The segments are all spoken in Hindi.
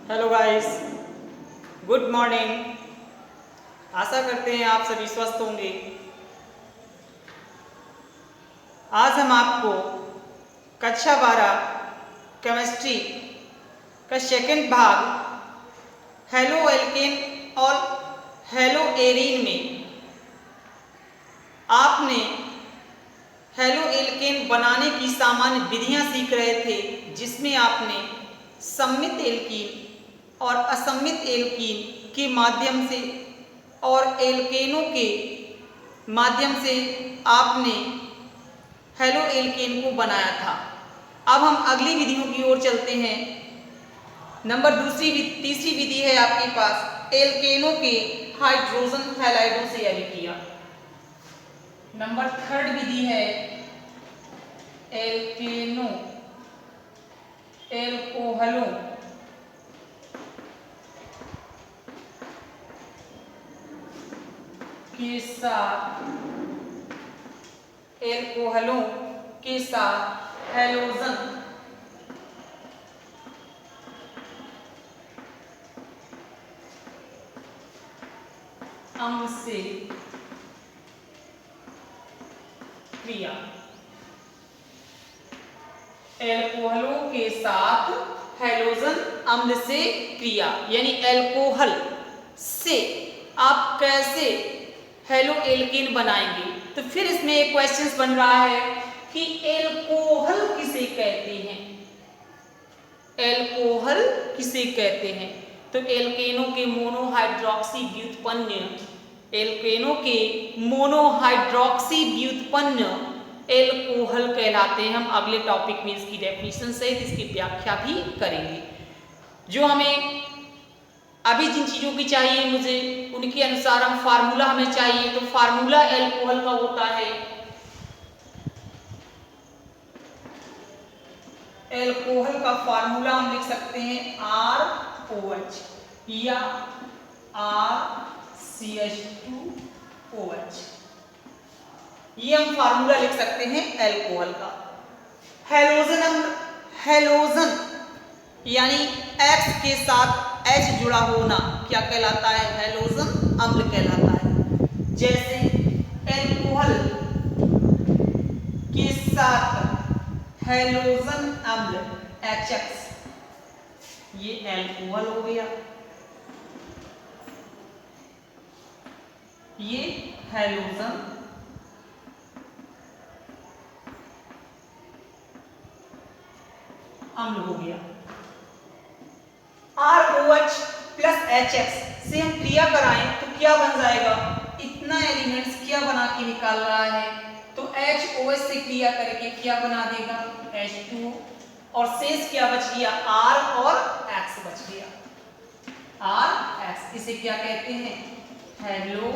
Hello guys, good morning. आशा करते हैं आप सभी स्वस्थ होंगे। आज हम आपको कक्षा 12 केमिस्ट्री का सेकंड भाग हेलो एल्केन और हेलो एरीन में आपने हेलो एल्केन बनाने की सामान्य विधियां सीख रहे थे, जिसमें आपने सममित एल्कीन और असममित एल्कीन के माध्यम से और एल्केनों के माध्यम से आपने हेलो एल्केन को बनाया था। अब हम अगली विधियों की ओर चलते हैं। तीसरी विधि है आपके पास एल्केनों के हाइड्रोजन हैलाइडों से अभिक्रिया। नंबर थर्ड विधि है एल्कोहलों के साथ हैलोजन अम्ल से क्रिया। एल्कोहलों के साथ हैलोजन अम्ल से क्रिया यानी एल्कोहल से आप कैसे हेलो एल्केन बनाएंगे। तो फिर इसमें एक क्वेश्चन बन रहा है कि एल्कोहल किसे कहते हैं। एल्कोहल किसे कहते हैं? तो एल्केनों के मोनोहाइड्रोक्सी व्युत्पन्न एल्कोहल कहलाते हैं। हम अगले टॉपिक में इसकी डेफिनेशन सहित इसकी व्याख्या भी करेंगे। जो हमें अभी जिन चीजों की चाहिए मुझे उनके अनुसार हम फार्मूला हमें चाहिए। तो फार्मूला एल्कोहल का होता है, एल्कोहल का फार्मूला हम लिख सकते हैं ROH या RCH2OH। ये हम फार्मूला लिख सकते हैं एल्कोहल का। हैलोजन यानी X के साथ H जुड़ा होना क्या कहलाता है? हैलोजन अम्ल कहलाता है। जैसे एल्कोहल के साथ हैलोजन अम्ल HX, ये एल्कोहल हो गया, ये हैलोजन अम्ल हो गया। ROH प्लस HX से हम क्रिया कराएं तो क्या बन जाएगा? इतना एलिमेंट्स क्या बना के निकाल रहा है? तो HOH से क्रिया करके क्या बना देगा? H2, और शेष क्या बच गया? R और X बच गया। RX इसे क्या कहते हैं? हेलो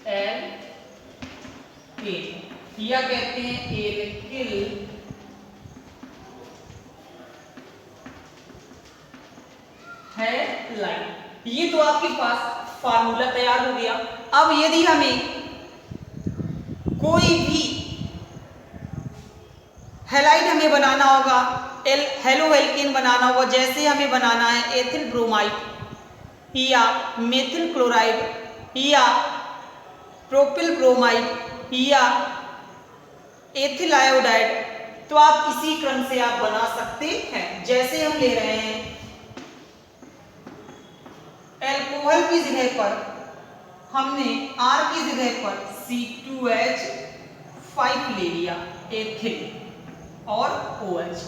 एल्केन या कहते हैं एल्किल हैलाइड। ये तो आपके पास फार्मूला तैयार हो गया। अब यदि हमें कोई भी हैलाइड हमें बनाना होगा, हेलो एल्केन बनाना होगा, जैसे हमें बनाना है एथिल ब्रोमाइड या मेथिल क्लोराइड या प्रोपिल ब्रोमाइड या एथिल आयोडाइड, तो आप इसी क्रम से आप बना सकते हैं। जैसे हम ले रहे हैं एल्कोहल की जगह पर हमने R की जगह पर C2H5 ले लिया एथिल और OH।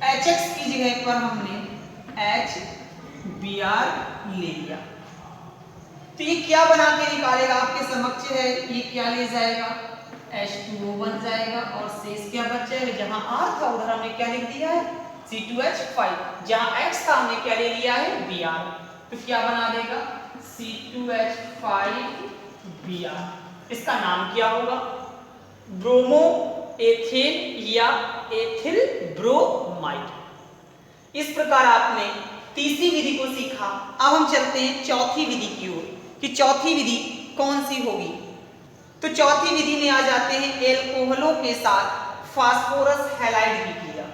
HX की जगह पर हमने HBr ले लिया। तो ये क्या बना के निकालेगा? आपके समक्ष है, ये क्या ले जाएगा? H2O बन जाएगा और शेष क्या बच जाएगा? जहां R था उधर हमने क्या लिख दिया है? C2H5। जहां X था हमने क्या ले लिया है? Br। तो क्या बना देगा? C2H5Br। इसका नाम क्या होगा? ब्रोमो एथेन या एथिल ब्रोमाइड। इस प्रकार आपने तीसरी विधि को सीखा। अब हम चलते हैं चौथी विधि की ओर कि चौथी विधि कौन सी होगी। तो चौथी विधि में आ जाते हैं एल्कोहलों के साथ फास्फोरस हैलाइड की क्रिया।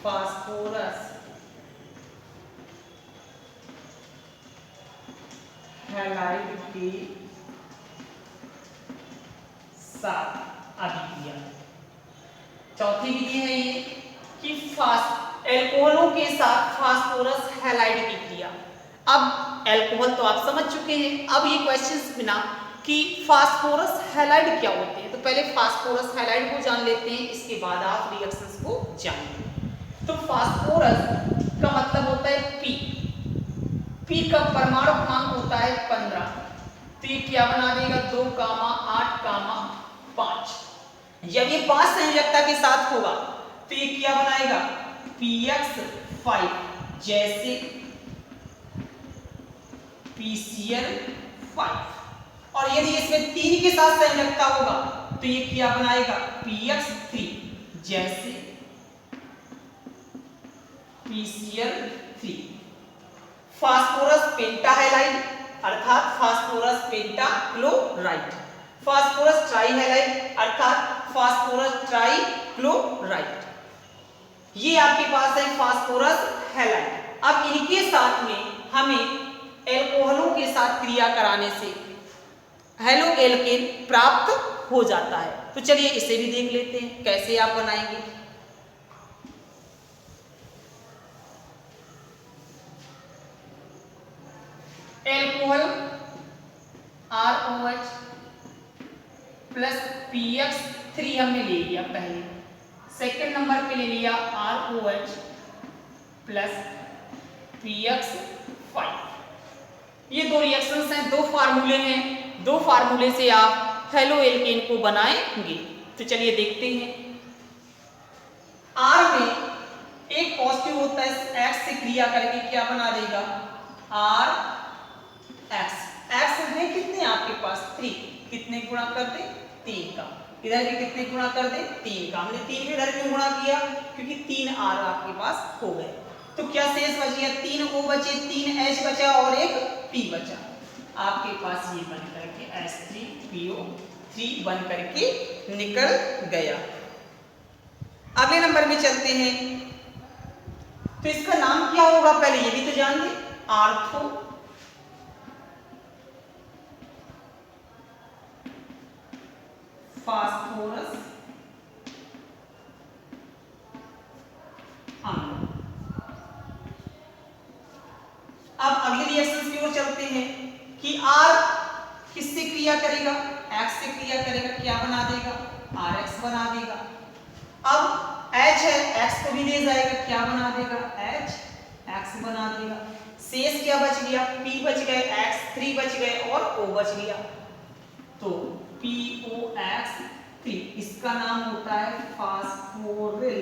फास्फोरस हैलाइड के साथ अभिक्रिया। चौथी विधि है ये कि एल्कोहलों के साथ फास्फोरस हैलाइड की क्रिया। अब एल्कोहल तो आप समझ चुके हैं, अब ये क्वेश्चंस बिना कि फास्फोरस हैलाइड क्या होते हैं, तो पहले फास्फोरस हैलाइड को जान लेते हैं, इसके बाद आप रिएक्शंस को जानेंगे। तो फास्फोरस का मतलब होता है पी। पी का परमाणु क्रमांक होता है 15, तो ये क्या बना देगा 2, 8, 5। जब ये 5 संयोजकता के साथ होगा तो ये क्या बनाएगा px5, जैसे PCl5। और यदि इसमें 3 के साथ संयोजकता होगा तो ये क्या बनाएगा px3, जैसे PCl3। फास्फोरस पेंटाहैलाइड अर्थात फास्फोरस पेंटाक्लोराइड, फास्फोरस ट्राईहैलाइड अर्थात फास्फोरस ट्राईक्लोराइड। ये आपके पास है फास्फोरस हैलाइड। अब इनके साथ में हमें एल्कोहलों के साथ क्रिया कराने से हेलो एल्केन प्राप्त हो जाता है। तो चलिए इसे भी देख लेते हैं कैसे आप बनाएंगे। एल्कोहल ROH प्लस PX3 हमने ले लिया पहले, सेकंड नंबर पे ले लिया ROH प्लस PX5। ये दो रिएक्शंस हैं, दो फार्मूले हैं, दो फार्मूले से आप हेलो एल्केन को बनाएंगे। तो चलिए देखते हैं। R में एक पॉजिटिव होता है, X से क्रिया करके क्या बना देगा RX। X है कितने आपके पास 3, कितने गुणा कर दे 3 का, इधर भी कितने गुणा कर दे 3 का। हमने 3 में इधर क्यों गुणा किया, क्योंकि 3 R आपके पास हो गए। तो क्या शेष बच गया 3 O बचे, 3 H बचा और एक P बचा। आपके पास ये बन करके H3PO3 बन करके निकल गया। अगले नंबर में चलते हैं। तो इसका नाम क्या होगा पहले ये भी तो जान लें, आर्थो फास्फोरस अम्ल। अब अगले रिएक्शन की ओर चलते हैं कि R किससे क्रिया करेगा, X से क्रिया करेगा, क्या बना देगा RX बना देगा। अब H है, X को भी ले जाएगा, क्या बना देगा HX बना देगा। शेष क्या बच गया P बच गए, X3 बच गए और O बच गया, तो POX3। इसका नाम होता है फास्फोरिल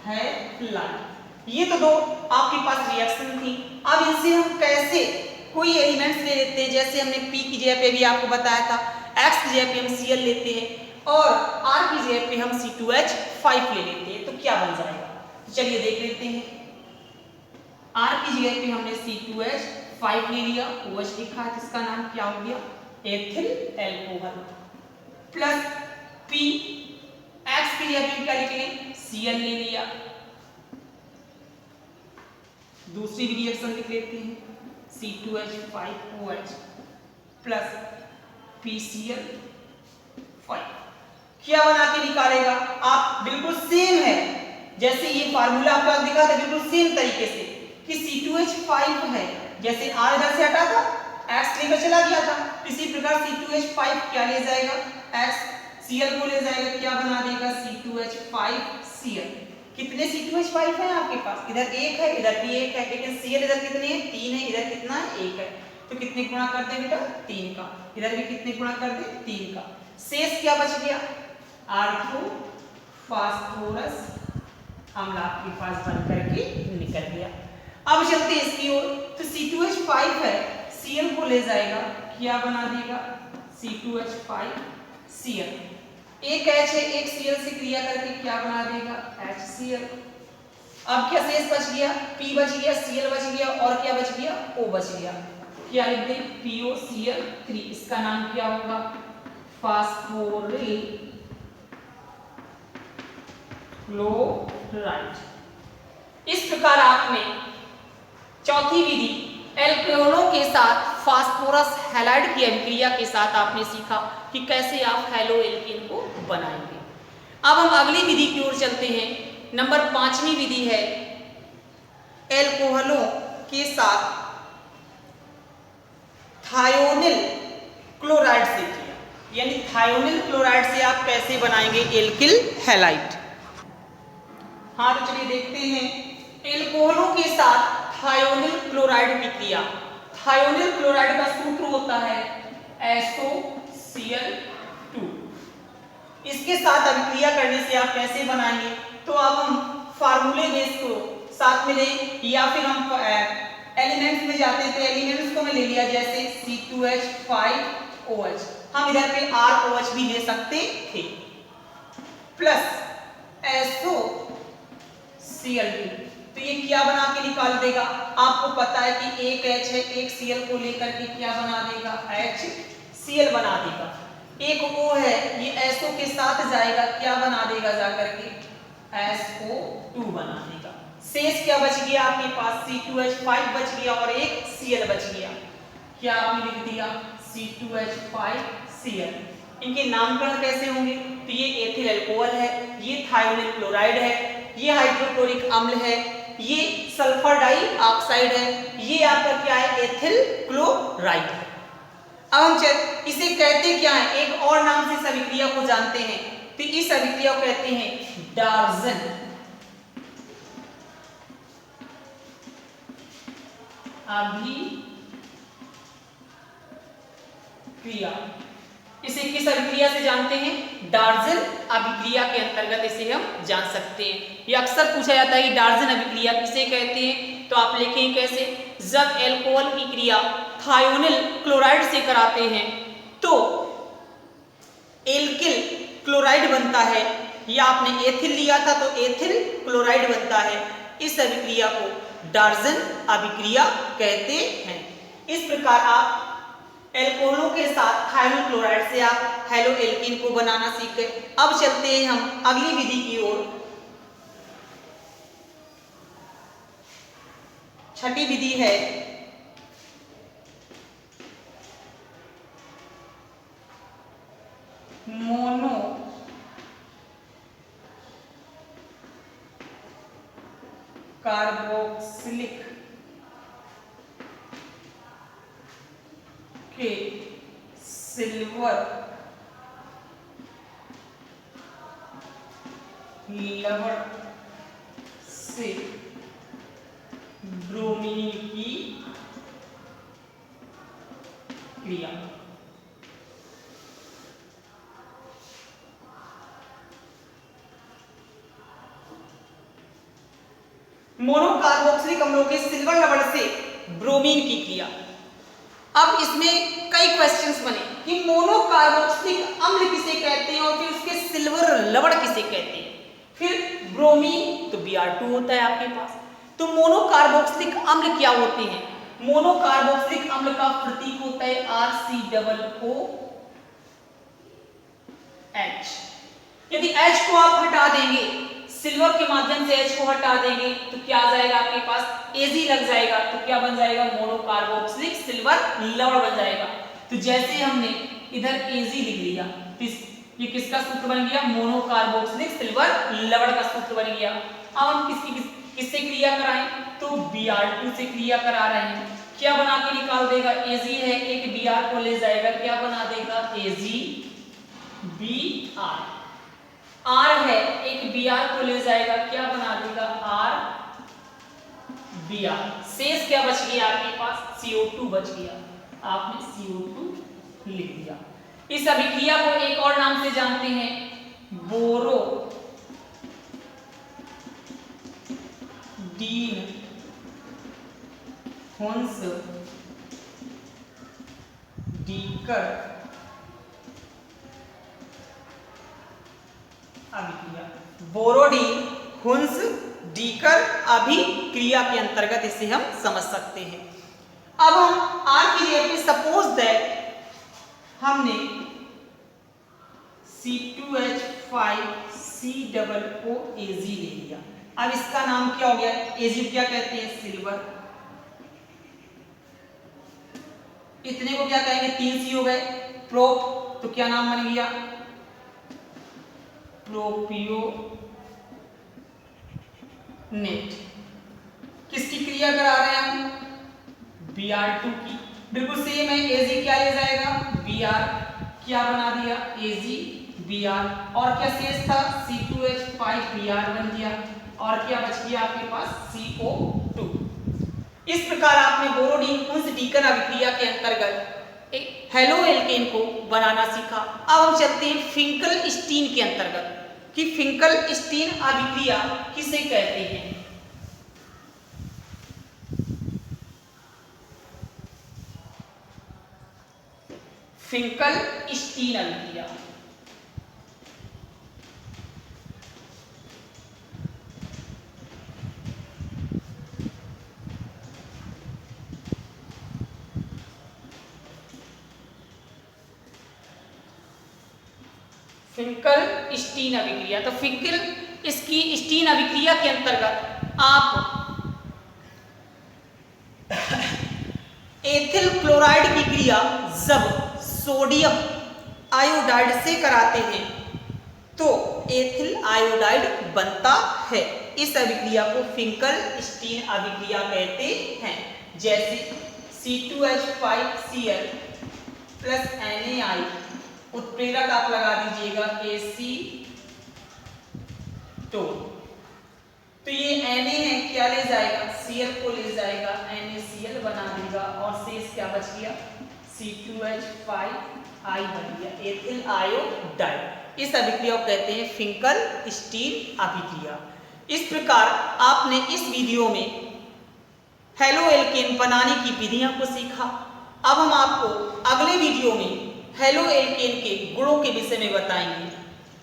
हैलाइड। ये तो दो आपके पास रिएक्शन थी। अब इनसे हम कैसे कोई एलिमेंट्स ले लेते हैं, जैसे हमने P की जगह पे भी आपको बताया था, X की जगह पे हम Cl लेते हैं और R की जगह पे हम C2H5 ले लेते हैं, तो क्या बन जाएगा। तो चलिए देख लेते हैं। R की जगह पे हमने C2H5 ले लिया, OH लिखा है, जिसका नाम क्या हो गया ethyl alcohol, plus P X की जगह पे क्या लिख लें Cl ले लिया। दूसरी रिएक्शन लिख लेते हैं C2H5OH प्लस PCl5। क्या बना के निकालेगा आप, बिल्कुल सेम है जैसे ये फार्मूला आपको दिखा था, बिल्कुल सेम तरीके से कि C2H5 है, जैसे R इधर से हटा था X लेकर चला गया था, इसी प्रकार C2H5 क्या ले जाएगा X Cl को ले जाएगा, क्या बना देगा C2H5Cl। कितने C2H5 है आपके पास, इधर एक है इधर भी एक है, लेकिन Cl इधर कितने हैं 3 है, इधर कितना है 1 है, तो कितने गुणा कर दे बेटा 3 का, इधर भी कितने गुणा कर दे 3 का। शेष क्या बच गया आर्थो फास्फोरस अम्ल आपके पास बन करके निकल गया। अब चलते हैं इसकी ओर। तो C2H5 है, Cl को ले जाएगा, क्या बना देगा C2H5Cl। एक H है, एक Cl से क्रिया करके क्या बना देगा HCl। अब क्या शेष बच गया P बच गया, Cl बच गया और क्या बच गया O बच गया, क्या लिख दें POCl3। इसका नाम क्या होगा फास्फोरिल क्लोराइड। इस प्रकार आपने चौथी विधि एल्कोहलों के साथ फास्फोरस हैलाइड की अभिक्रिया के साथ आपने सीखा कि कैसे आप हैलो एल्कीन को बनाएंगे। अब हम अगली विधि की ओर चलते हैं। नंबर 5वीं विधि है एल्कोहलों के साथ थायोनिल क्लोराइड से किया, यानी थायोनिल क्लोराइड से आप कैसे बनाएंगे एल्किल हैलाइड। हाँ तो चलिए देखते हैं एल्कोहलों के साथ थायोनिल क्लोराइड की क्रिया। थायोनिल क्लोराइड का सूत्र होता है SOCl2। इसके साथ अभिक्रिया करने से आप कैसे बनाएंगे, तो अब हम फार्मूले बेस को साथ में लें या फिर हम एलिमेंट्स में जाते हैं तो एलिमेंट्स को मैं ले लिया जैसे C2H5OH, हम इधर पे ROH भी ले सकते थे, प्लस SOCl2। तो ये क्या बना के निकाल देगा, आपको पता है कि एक H है, एक Cl को लेकर के क्या बना देगा HCl बना देगा। एक O है, ये SO के साथ जाएगा, क्या बना देगा जाकर के SO2 बना देगा। शेष क्या बच गया आपके पास C2H5 बच गया और एक Cl बच गया। क्या आपने लिख दिया C2H5Cl। इनके नामकरण कैसे होंगे, तो ये एथिल अल्कोहल है, ये थायोनिल क्लोराइड है, ये हाइड्रोक्लोरिक अम्ल है, ये सल्फर डाइऑक्साइड है, ये आपका क्या है एथिल क्लोराइड है। अब हम इसे कहते क्या है, एक और नाम से इस अभिक्रिया को जानते हैं, तो इस अभिक्रिया को कहते हैं डार्जन अभिक्रिया। इसे किस अभिक्रिया से जानते हैं, डार्जन अभिक्रिया के अंतर्गत इसे हम जान सकते हैं। ये अक्सर पूछा जाता है कि डार्जन अभिक्रिया किसे कहते हैं, तो आप लिखें कैसे, जब एल्कोहल की क्रिया थायोनिल क्लोराइड से कराते हैं तो एल्किल क्लोराइड बनता है, या आपने एथिल लिया था तो एथिल क्लोराइड बनता है। इस अभिक्रिया को डार्जन अभिक्रिया कहते हैं। इस प्रकार आप एल्कोहलों के साथ थायोनिल क्लोराइड से आप हैलो एल्कीन को बनाना सीख गए। अब चलते हैं हम अगली विधि की ओर। छठी विधि है मोनो कार्बोक्सिलिक के सिल्वर लवण से ब्रोमीन की क्रिया। मोनोकार्बोक्सिलिक अम्लों के सिल्वर लवण से ब्रोमीन की क्रिया। अब इसमें कई क्वेश्चंस बने कि मोनोकार्बोक्सिलिक अम्ल किसे कहते हैं और फिर उसके सिल्वर लवण किसे कहते हैं। फिर ब्रोमीन तो Br2 होता है आपके पास। तो मोनोकार्बोक्सिलिक अम्ल क्या होते हैं, मोनोकार्बोक्सिलिक अम्ल का प्रतीक होता है RCOOH। यदि H को आप हटा देंगे, सिल्वर के माध्यम से H को हटा देंगे तो क्या आ जाएगा आपके पास Ag लग जाएगा, तो क्या बन जाएगा मोनोकार्बोक्सिलिक सिल्वर लवण बन जाएगा। तो जैसे हमने इधर Ag लिख लिया तो ये किसका सूत्र बन गया, मोनोकार्बोक्सिलिक सिल्वर लवण का सूत्र बन गया। अब हम किससे क्रिया कराएं, तो Br2 से क्रिया करा रहे हैं। क्या बना के निकाल देगा, Ag है, एक Br को ले जाएगा, क्या बना देगा AgBr। R है, एक Br को ले जाएगा, क्या बना देगा RBr। शेष क्या बच गया आपके पास, CO2 बच गया, आपने CO2 लिख दिया। इस अभिक्रिया को एक और नाम से जानते हैं बोरोडीन हुंस-डीकर अभिक्रिया। बोरोडीन हुंस-डीकर अभिक्रिया के अंतर्गत इसे हम समझ सकते हैं। अब हम आर की जगह पे सपोज दैट हमने C2H5COOAG ले लिया। अब इसका नाम क्या हो गया? Ag क्या कहते हैं? सिल्वर। इतने को क्या कहेंगे? 3 C हो गए। प्रोप तो क्या नाम बन गया? प्रोपियोनेट। किसकी क्रिया करा रहे हैं हम? Br2 की। बिल्कुल सेम है। Ag क्या ले जाएगा? Br क्या बना दिया? Ag Br और क्या शेष था? C2H5Br बन गया और क्या बच गया आपके पास? CO2। इस प्रकार आपने बोरोडीन उन्स डीकन अभिक्रिया के अंतर्गत एक हेलो एल्केन को बनाना सीखा। अब हम चलते हैं फिंकल-स्टीन के अंतर्गत कि फिंकल-स्टीन अभिक्रिया किसे कहते हैं। फिंकल-स्टीन अभिक्रिया फिंकल-स्टीन अभिक्रिया। तो फिंकल इसकी स्टीन अभिक्रिया के अंतर्गत आप एथिल क्लोराइड की क्रिया जब सोडियम आयोडाइड से कराते हैं तो एथिल आयोडाइड बनता है। इस अभिक्रिया को फिंकल-स्टीन अभिक्रिया कहते हैं। जैसे C2H5Cl प्लस NaI, उत्प्रेरक आप लगा दीजिएगा Ac2। तो ये Na है, क्या ले जाएगा? Cl को ले जाएगा, NaCl बना देगा और शेष क्या बच गया? C2H5I बन गया, एथिल आयोडाइड। इस अभिक्रिया को कहते हैं फिंकल-स्टीन अभिक्रिया। इस प्रकार आपने इस वीडियो में हेलो एल्केन बनाने की विधियां को सीखा। अब हम आपको अगले वीडियो में हेलो एल्केन के गुणों के विषय में बताएंगे।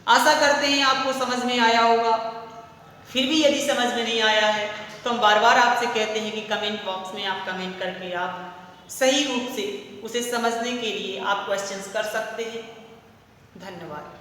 आशा करते हैं आपको समझ में आया होगा। फिर भी यदि समझ में नहीं आया है तो हम बार बार आपसे कहते हैं कि कमेंट बॉक्स में आप कमेंट करके आप सही रूप से उसे समझने के लिए आप क्वेश्चंस कर सकते हैं। धन्यवाद।